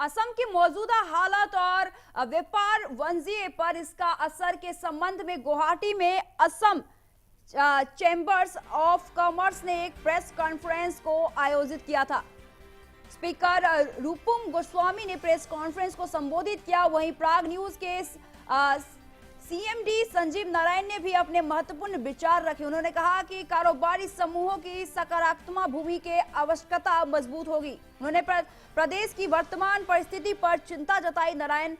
असम की मौजूदा हालत और व्यापार वंजिए पर इसका असर के संबंध में गुवाहाटी में असम चैम्बर्स ऑफ कॉमर्स ने एक प्रेस कॉन्फ्रेंस को आयोजित किया था। स्पीकर रूपम गोस्वामी ने प्रेस कॉन्फ्रेंस को संबोधित किया। वहीं प्राग न्यूज के सीएमडी संजीव नारायण ने भी अपने महत्वपूर्ण विचार रखे। उन्होंने कहा कि कारोबारी समूहों की सकारात्मक भूमिका की आवश्यकता मजबूत होगी। उन्होंने प्रदेश की वर्तमान परिस्थिति पर चिंता जताई। नारायण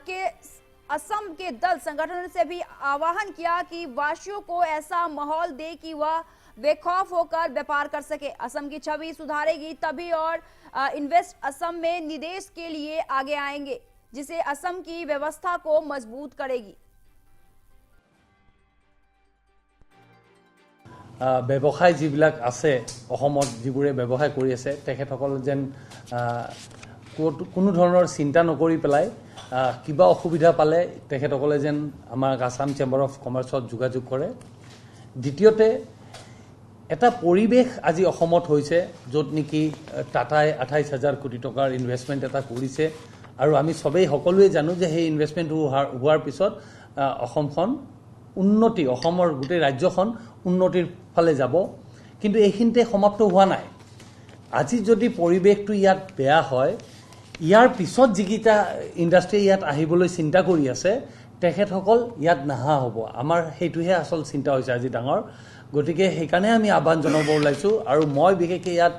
के असम के दल संगठनों से भी आह्वान किया कि वासियों को ऐसा माहौल दे कि वह बेखौफ होकर व्यापार कर सके। असम की छवि सुधारेगी तभी और इन्वेस्ट असम में निवेश के लिए आगे आएंगे, जिसे असम की व्यवस्था को मजबूत करेगी। ব্যৱসায় যিবিলাক আছে অসমত যিবোৰে ব্যৱসায় কৰি আছে তেখেতসকল যেন কোনো ধৰণৰ চিন্তা নকৰি পেলাই কিবা অসুবিধা পালে তেখেতসকলে যেন আমাৰ আসাম চেম্বাৰ অফ কমাৰ্চত যোগাযোগ কৰে। দ্বিতীয়তে এটা পৰিৱেশ আজি অসমত হৈছে য'ত নেকি টাটাই 28,000 কোটি টকাৰ ইনভেষ্টমেণ্ট এটা কৰিছে আৰু আমি সবেই সকলোৱে জানো যে সেই ইনভেষ্টমেণ্ট হোৱাৰ পিছত অসমখন উন্নতি অসমৰ গোটেই ৰাজ্যখন উন্নতিৰ ফালে যাব, কিন্তু এইখিনিতে সমাপ্ত হোৱা নাই। আজি যদি পৰিৱেশটো ইয়াত বেয়া হয়, ইয়াৰ পিছত যিকেইটা ইণ্ডাষ্ট্ৰী ইয়াত আহিবলৈ চিন্তা কৰি আছে তেখেতসকল ইয়াত নাহা হ'ব। আমাৰ সেইটোহে আচল চিন্তা হৈছে আজি ডাঙৰ। গতিকে সেইকাৰণে আমি আহ্বান জনাব ওলাইছোঁ আৰু মই বিশেষকৈ ইয়াত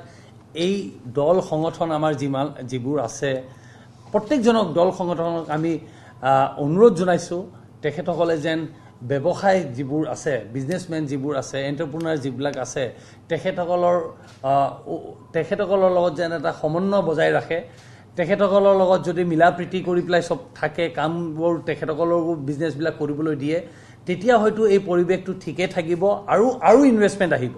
এই দল সংগঠন আমাৰ যিবোৰ আছে প্ৰত্যেকজনক দল সংগঠনক আমি অনুৰোধ জনাইছোঁ তেখেতসকলে যেন ব্যৱসায় যিবোৰ আছে বিজনেছমেন যিবোৰ আছে এণ্টাৰপ্ৰেনাৰ যিবিলাক আছে তেখেতসকলৰ লগত যেন এটা সমন্বয় বজাই ৰাখে। তেখেতসকলৰ লগত যদি মিলা প্ৰীতি কৰি পেলাই চব থাকে, কামবোৰ তেখেতসকলৰো বিজনেছবিলাক কৰিবলৈ দিয়ে, তেতিয়া হয়তো এই পৰিৱেশটো ঠিকে থাকিব আৰু ইনভেষ্টমেণ্ট আহিব।